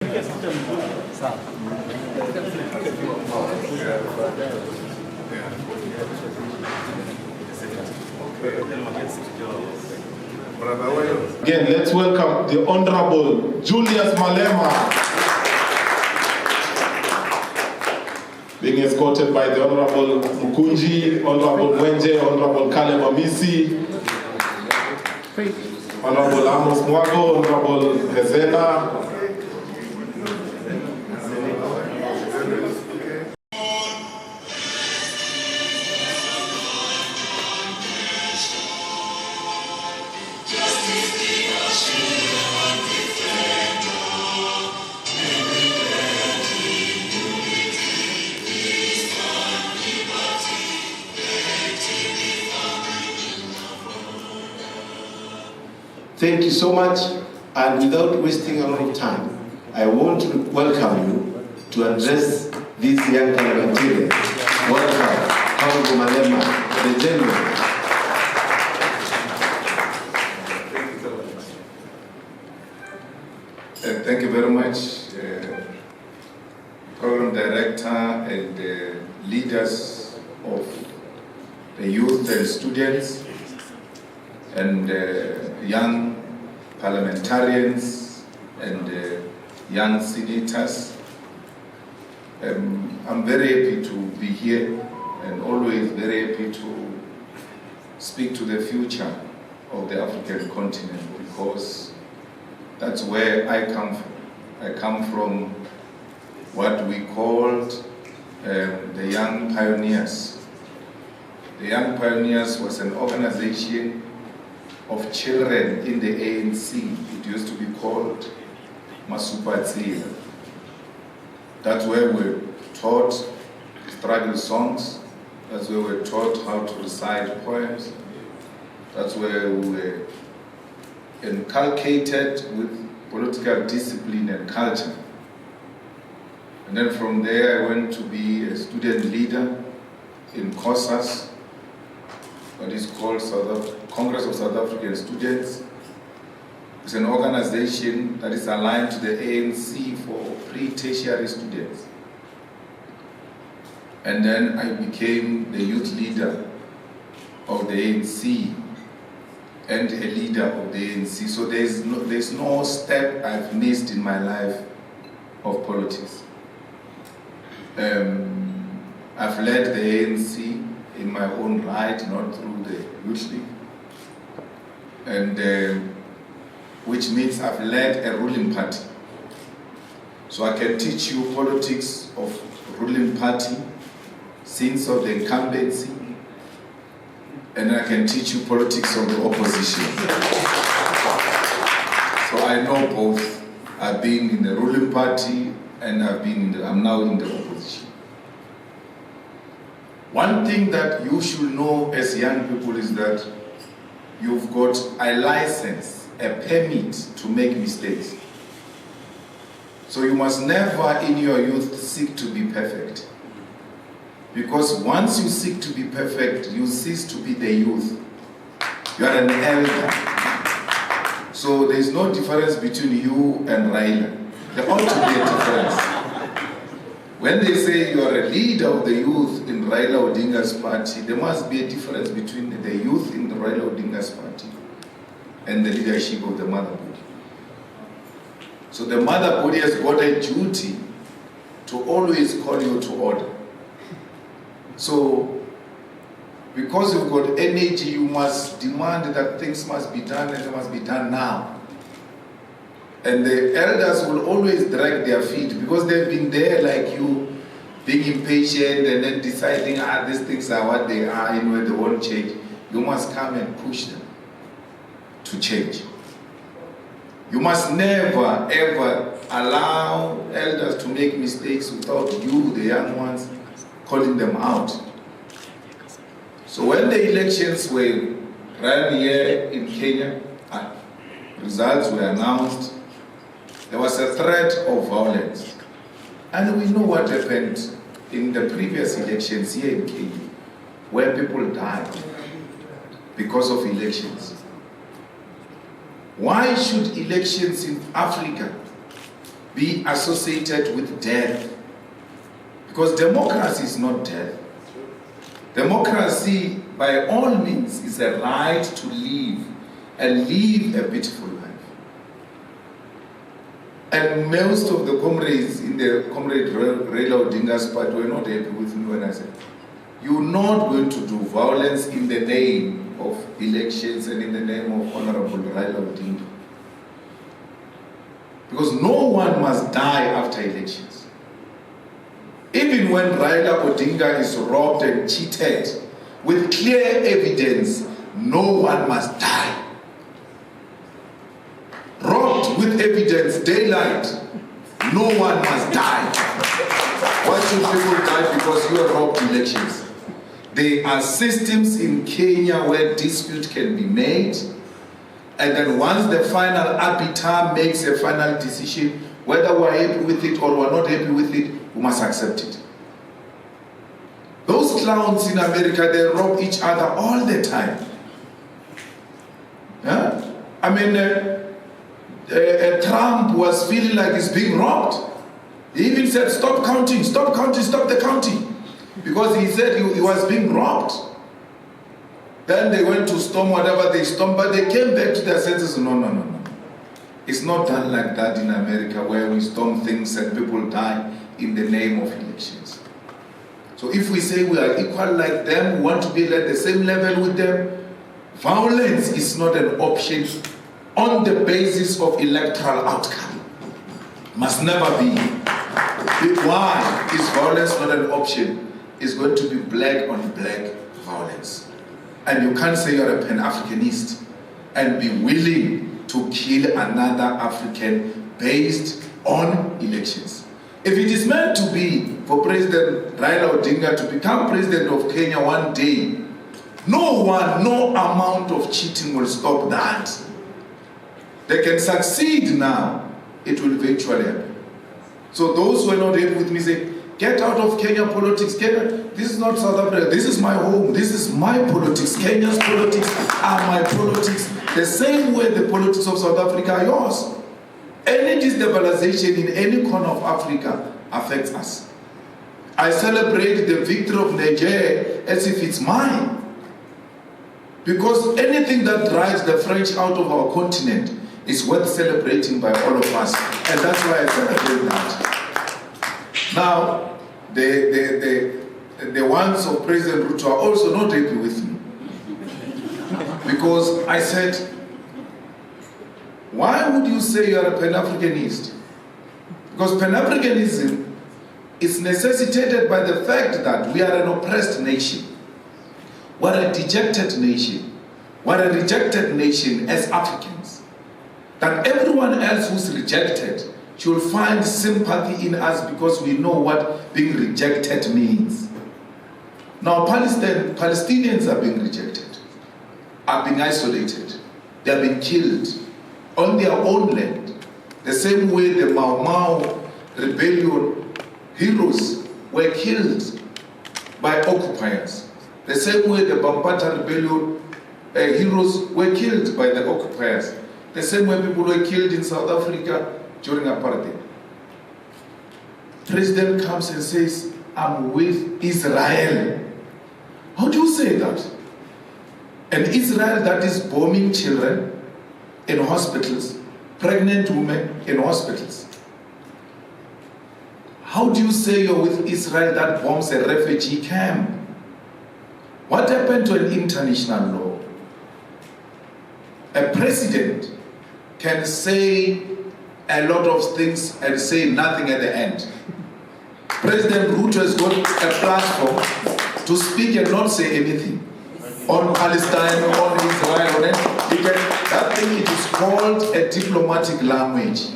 Again, let's welcome the Honorable Julius Malema, being escorted by the Honorable Mukunji, Honorable Mwenje, Honorable Kalem Amisi, Honorable Amos Mwago, Honorable Hezena. Thank you so much, and without wasting a lot of time, I want to welcome you to address these young parliamentarians. Welcome, Honorable Malema, the gentleman. Thank you very much, Program Director and leaders of the youth and students and young parliamentarians and young senators. I'm very happy to be here and always very happy to speak to the future of the African continent, because that's where I come from. I come from what we called the Young Pioneers. The Young Pioneers was an organization of children in the ANC. It used to be called Masupatsila. That's where we were taught struggle songs. That's where we were taught how to recite poems. That's where we were inculcated with political discipline and culture. And then from there I went to be a student leader in COSAS, what is called Congress of South African Students. It's an organization that is aligned to the ANC for pre-tertiary students. And then I became the youth leader of the ANC and a leader of the ANC. So there's no step I've missed in my life of politics. I've led the ANC in my own right, not through the Youth League. And which means I've led a ruling party. So I can teach you politics of ruling party, scenes of the incumbency, and I can teach you politics of the opposition. So I know both. I've been in the ruling party and I'm now in the opposition. One thing that you should know as young people is that you've got a license, a permit to make mistakes. So you must never in your youth seek to be perfect. Because once you seek to be perfect, you cease to be the youth. You are an elder. So there is no difference between you and Raila. There ought to be a difference. When they say you are a leader of the youth in Raila Odinga's party, there must be a difference between the youth in the Raila Odinga's party and the leadership of the mother body. So the mother body has got a duty to always call you to order. So, because you've got energy, you must demand that things must be done and they must be done now. And the elders will always drag their feet because they've been there like you, being impatient and then deciding, these things are what they are, they won't change. You must come and push them to change. You must never, ever allow elders to make mistakes without you, the young ones, calling them out. So when the elections were ran here in Kenya, results were announced, there was a threat of violence. And we know what happened in the previous elections here in Kenya, where people died because of elections. Why should elections in Africa be associated with death. Because democracy is not death. Democracy, by all means, is a right to live and live a beautiful life. And most of the comrades in the Comrade Raila Odinga's party were not happy with me when I said, you're not going to do violence in the name of elections and in the name of Honorable Raila Odinga. Because no one must die after elections. Even when Raila Odinga is robbed and cheated, with clear evidence, no one must die. Robbed with evidence, daylight, no one must die. Why should people die because you are robbed elections? There are systems in Kenya where dispute can be made, and then once the final arbiter makes a final decision, whether we're happy with it or we're not happy with it, we must accept it. Those clowns in America, they rob each other all the time. Huh? I mean, Trump was feeling like he's being robbed. He even said, stop counting, stop the counting. Because he said he was being robbed. Then they went to storm whatever they stormed, but they came back to their senses. No. It's not done like that in America, where we storm things and people die in the name of elections. So if we say we are equal like them, we want to be at the same level with them, violence is not an option on the basis of electoral outcome. Must never be. Why is violence not an option? It's going to be black on black violence. And you can't say you're a Pan-Africanist and be willing to kill another African based on elections. If it is meant to be for President Raila Odinga to become president of Kenya one day, no amount of cheating will stop that. They can succeed now, it will eventually happen. So those who are not happy with me say, get out of Kenya politics. This is not South Africa. This is my home. This is my politics. Kenya's politics are my politics. The same way the politics of South Africa are yours. Any destabilization in any corner of Africa affects us. I celebrate the victory of Niger as if it's mine. Because anything that drives the French out of our continent is worth celebrating by all of us. And that's why I celebrate that. Now, the ones of President Ruto are also not happy with me. Because I said, why would you say you are a Pan-Africanist? Because Pan-Africanism is necessitated by the fact that we are an oppressed nation. We're a dejected nation. We're a rejected nation as Africans. That everyone else who's rejected should find sympathy in us because we know what being rejected means. Now Palestinians are being rejected, are being isolated, they are being killed on their own land. The same way the Mau Mau rebellion heroes were killed by occupiers. The same way the Bambata rebellion heroes were killed by the occupiers. The same way people were killed in South Africa during apartheid. President comes and says, I'm with Israel. How do you say that? An Israel that is bombing children in hospitals, pregnant women in hospitals. How do you say you're with Israel that bombs a refugee camp? What happened to an international law? A president can say a lot of things and say nothing at the end. President Ruto has got a platform to speak and not say anything on Palestine, on Israel, on that thing, it is called a diplomatic language.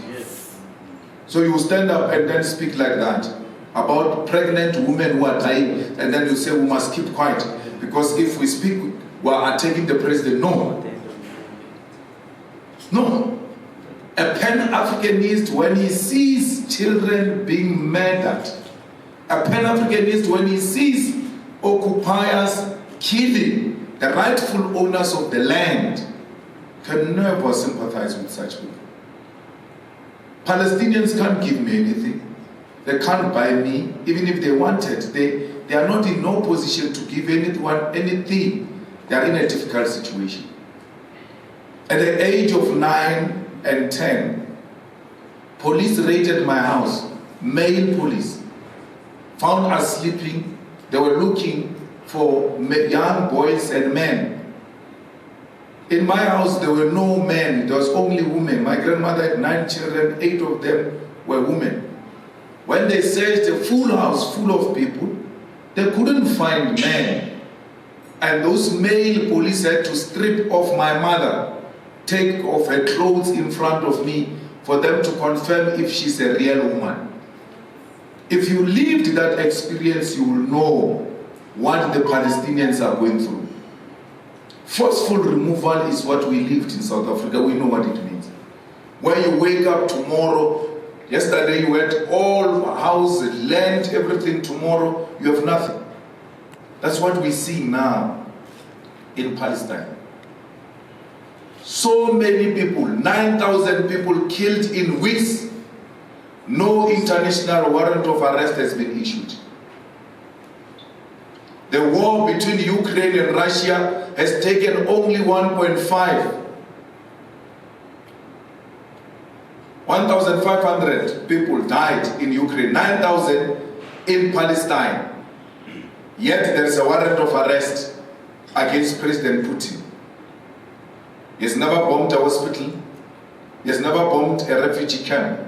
So you stand up and then speak like that about pregnant women who are dying, and then you say we must keep quiet because if we speak, we are attacking the president. No. A Pan-Africanist, when he sees children being murdered, a Pan-Africanist, when he sees occupiers killing the rightful owners of the land, can never sympathize with such people. Palestinians can't give me anything. They can't buy me, even if they wanted. They are not in no position to give anyone anything. They are in a difficult situation. At the age of 9 and 10, police raided my house, male police, found us sleeping. They were looking for young boys and men. In my house, there were no men, there was only women. My grandmother had 9 children, 8 of them were women. When they searched a full house full of people, they couldn't find men. And those male police had to strip off my mother, take off her clothes in front of me for them to confirm if she's a real woman. If you lived that experience, you will know what the Palestinians are going through. Forceful removal is what we lived in South Africa. We know what it means. When you wake up tomorrow, yesterday you had all house, land, everything. Tomorrow you have nothing. That's what we see now in Palestine. So many people, 9,000 people killed in weeks. No international warrant of arrest has been issued. The war between Ukraine and Russia has taken only 1,500 people died in Ukraine, 9,000 in Palestine. Yet there is a warrant of arrest against President Putin. He has never bombed a hospital. He has never bombed a refugee camp.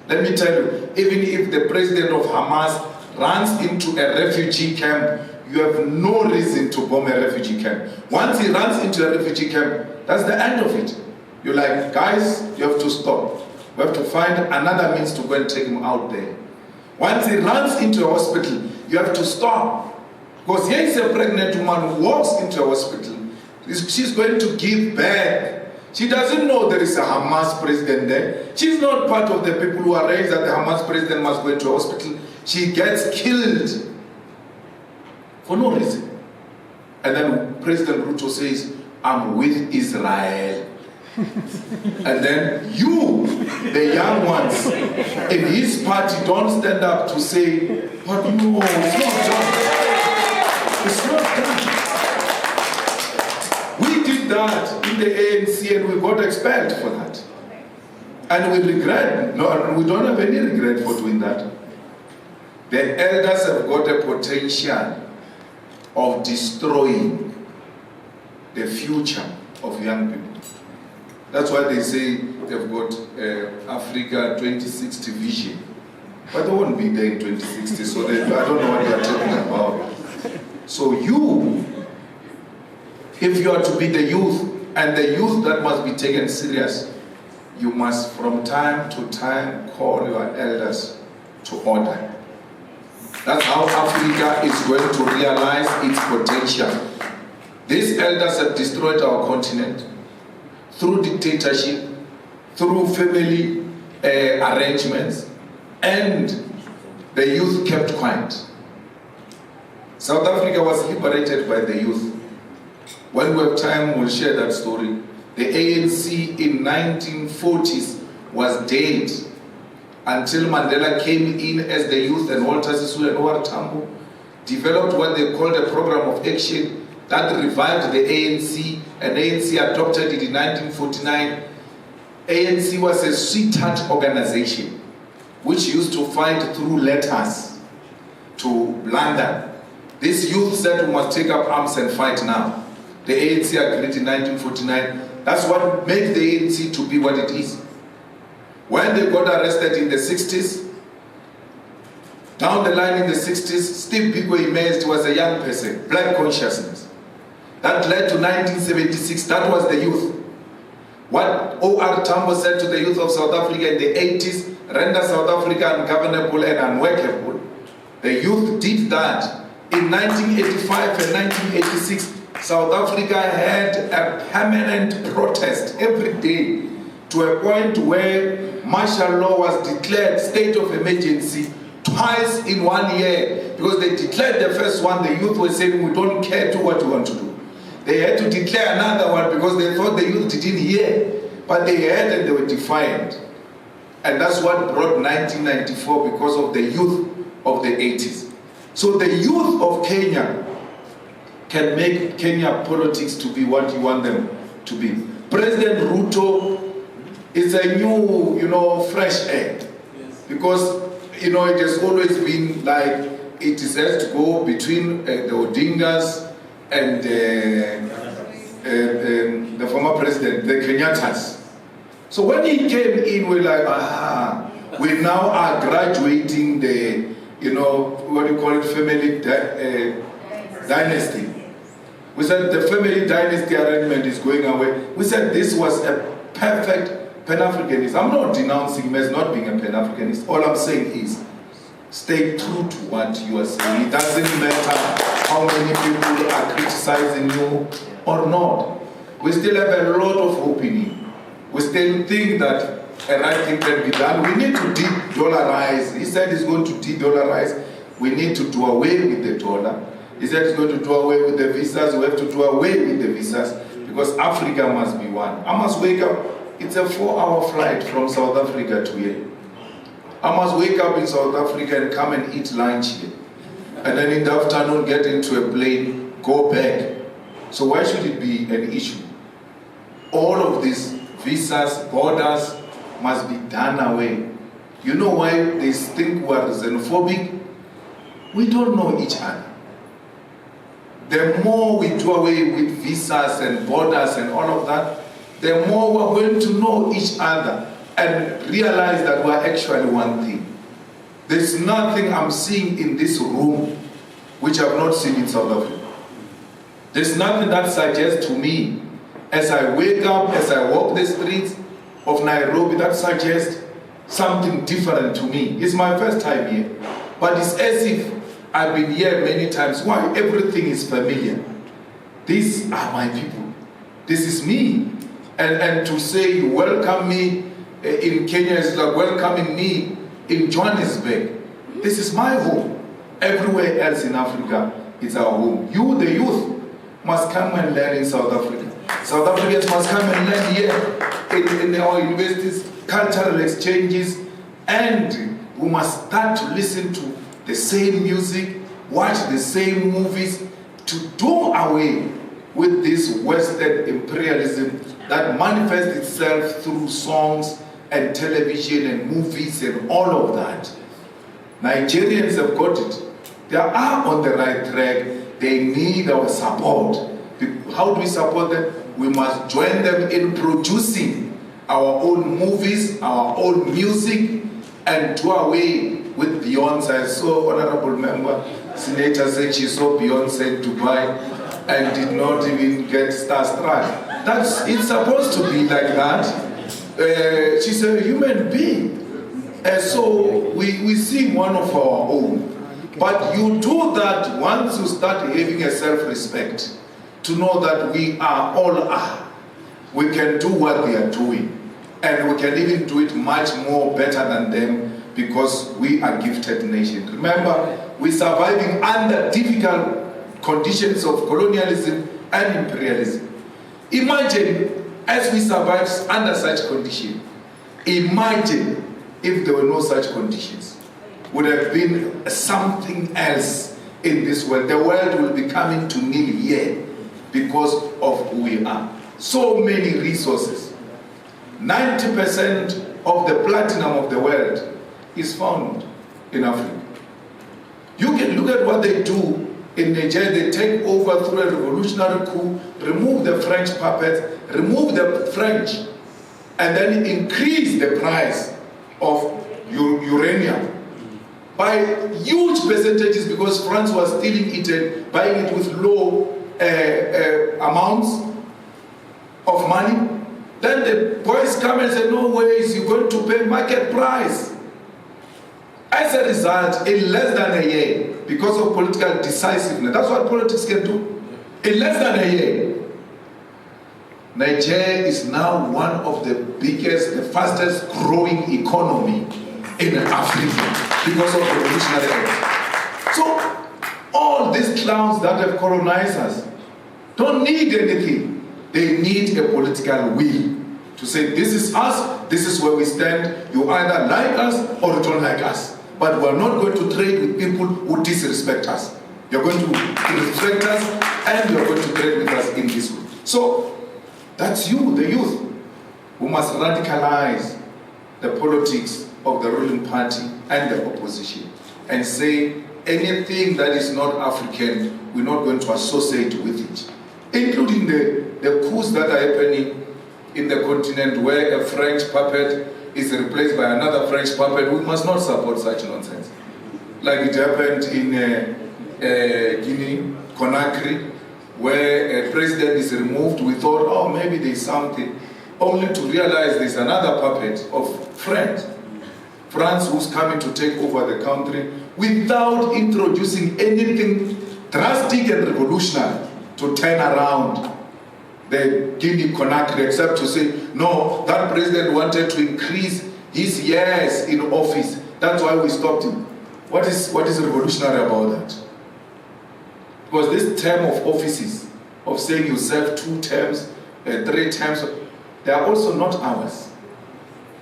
Let me tell you, even if the president of Hamas runs into a refugee camp, you have no reason to bomb a refugee camp. Once he runs into a refugee camp, that's the end of it. You're like, guys, you have to stop. We have to find another means to go and take him out there. Once he runs into a hospital, you have to stop. Because here is a pregnant woman who walks into a hospital. She's going to give birth. She doesn't know there is a Hamas president there. She's not part of the people who are raised that the Hamas president must go into a hospital. She gets killed for no reason. And then President Ruto says, I'm with Israel. And then you, the young ones in his party, don't stand up to say, but no, it's not done. It's not done. We did that in the ANC and we got expelled for that. And we regret, no, we don't have any regret for doing that. The elders have got a potential of destroying the future of young people. That's why they say they've got Africa 2060 vision. But they won't be there in 2060, so I don't know what they're talking about. So you, if you are to be the youth, and the youth that must be taken serious, you must from time to time call your elders to order. That's how Africa is going to realize its potential. These elders have destroyed our continent through dictatorship, through family arrangements, and the youth kept quiet. South Africa was liberated by the youth. When we have time, we'll share that story. The ANC in 1940s was dead until Mandela came in as the youth, and Walter Sisulu and Howard Tambo developed what they called a program of action that revived the ANC, and ANC adopted it in 1949. ANC was a sweetheart organization which used to fight through letters to London. This youth said we must take up arms and fight now. The ANC agreed in 1949. That's what made the ANC to be what it is. When they got arrested in the 60s, down the line in the 60s, Steve Biko emerged, was a young person, black consciousness. That led to 1976, that was the youth. What O.R. Tambo said to the youth of South Africa in the 80s, render South Africa ungovernable and unworkable. The youth did that. In 1985 and 1986, South Africa had a permanent protest every day to a point where martial law was declared state of emergency twice in 1 year. Because they declared the first one, the youth were saying, we don't care, do what you want to do. They had to declare another one because they thought the youth didn't hear. But they heard and they were defiant. And that's what brought 1994 because of the youth of the 80s. So the youth of Kenya can make Kenya politics to be what you want them to be. President Ruto is a new, fresh air. Because, it has always been like, it is has to go between the Odingas and the former president, the Kenyattas. So when he came in, we're like, we now are graduating the, what do you call it, family dynasty. We said the family dynasty arrangement is going away. We said this was a perfect Pan-Africanist. I'm not denouncing him as not being a Pan-Africanist. All I'm saying is, stay true to what you are saying. It doesn't matter how many people are criticizing you or not. We still have a lot of hope in you. We still think that a right thing can be done. We need to de-dollarize. He said he's going to de-dollarize. We need to do away with the dollar. He said he's going to do away with the visas. We have to do away with the visas because Africa must be one. I must wake up. It's a 4-hour flight from South Africa to here. I must wake up in South Africa and come and eat lunch here. And then in the afternoon get into a plane, go back. So why should it be an issue? All of these visas, borders must be done away. You know why they think we are xenophobic? We don't know each other. The more we do away with visas and borders and all of that, the more we're going to know each other and realize that we're actually one thing. There's nothing I'm seeing in this room which I've not seen in South Africa. There's nothing that suggests to me, as I wake up, as I walk the streets of Nairobi, that suggests something different to me. It's my first time here. But it's as if I've been here many times. Why? Everything is familiar. These are my people. This is me. And to say you welcome me in Kenya is like welcoming me in Johannesburg. This is my home. Everywhere else in Africa is our home. You, the youth, must come and learn in South Africa. South Africans must come and learn here in our universities, cultural exchanges, and we must start to listen to the same music, watch the same movies, to do away with this Western imperialism that manifests itself through songs and television and movies and all of that. Nigerians have got it. They are on the right track. They need our support. How do we support them? We must join them in producing our own movies, our own music, and do away with Beyonce. I saw Honorable Member Senator said she saw Beyonce in Dubai and did not even get starstruck. It's supposed to be like that. She's a human being. So we see one of our own. But you do that once you start having a self-respect, to know that we are all we can do what they are doing. And we can even do it much more better than them because we are gifted nation. Remember, we're surviving under difficult conditions of colonialism and imperialism. Imagine, as we survive under such conditions, imagine if there were no such conditions. Would have been something else in this world. The world will be coming to nil here because of who we are. So many resources. 90% of the platinum of the world is found in Africa. You can look at what they do in Nigeria. They take over through a revolutionary coup, remove the French puppets, remove the French, and then increase the price of uranium by huge percentages because France was stealing it and buying it with low amounts of money. Then the boys come and say, no ways, you're going to pay market price. As a result, in less than a year, because of political decisiveness, that's what politics can do. In less than a year, Nigeria is now one of the biggest, the fastest growing economy in Africa because of revolutionary efforts. So, all these clowns that have colonized us don't need anything. They need a political will to say, this is us, this is where we stand. You either like us or you don't like us. But we're not going to trade with people who disrespect us. You're going to respect us and you're going to trade with us in this way. So that's you, the youth, who must radicalize the politics of the ruling party and the opposition and say anything that is not African, we're not going to associate with it. Including the coups that are happening in the continent where a French puppet is replaced by another French puppet. We must not support such nonsense. Like it happened in Guinea, Conakry, where a president is removed. We thought, oh, maybe there's something. Only to realize there's another puppet of France. France who's coming to take over the country without introducing anything drastic and revolutionary to turn around the Guinea Conakry, except to say, no, that president wanted to increase his years in office. That's why we stopped him. What is revolutionary about that? Because this term of offices, of saying you serve 2 terms, 3 terms, they are also not ours.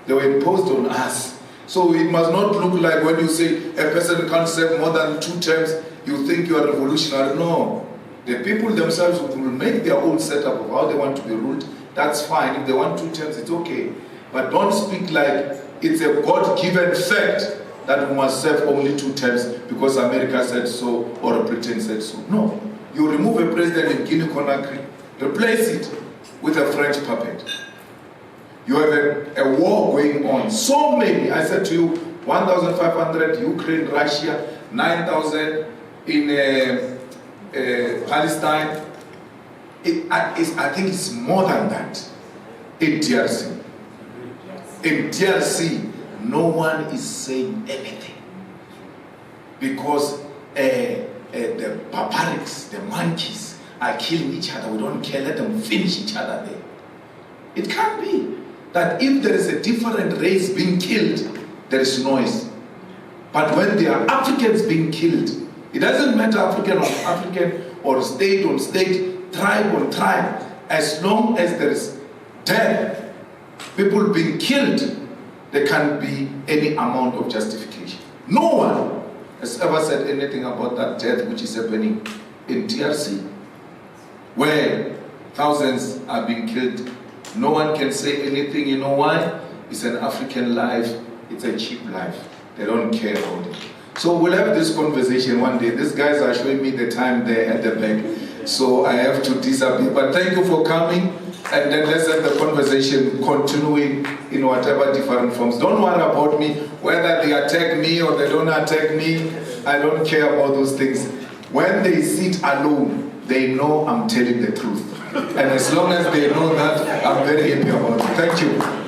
They were imposed on us. So it must not look like when you say a person can't serve more than 2 terms, you think you are revolutionary. No. The people themselves will make their own setup of how they want to be ruled. That's fine. If they want 2 terms, it's okay. But don't speak like it's a God-given fact that we must serve only 2 terms because America said so or Britain said so. No. You remove a president in Guinea-Conakry, replace it with a French puppet. You have a war going on. So many, I said to you, 1,500 Ukraine, Russia, 9,000 in Palestine. I think it's more than that in DRC. In DRC, no one is saying anything because the barbarics, the monkeys are killing each other. We don't care, let them finish each other there. It can't be that if there is a different race being killed, there is noise. But when there are Africans being killed, it doesn't matter African on African or state on state, tribe on tribe, as long as there is death, people being killed, there can't be any amount of justification. No one has ever said anything about that death which is happening in DRC, where thousands are being killed. No one can say anything. You know why? It's an African life. It's a cheap life. They don't care about it. So we'll have this conversation one day. These guys are showing me the time there at the back. So I have to disappear. But thank you for coming. And then let's have the conversation continuing in whatever different forms. Don't worry about me, whether they attack me or they don't attack me. I don't care about those things. When they sit alone, they know I'm telling the truth. And as long as they know that, I'm very happy about it. Thank you.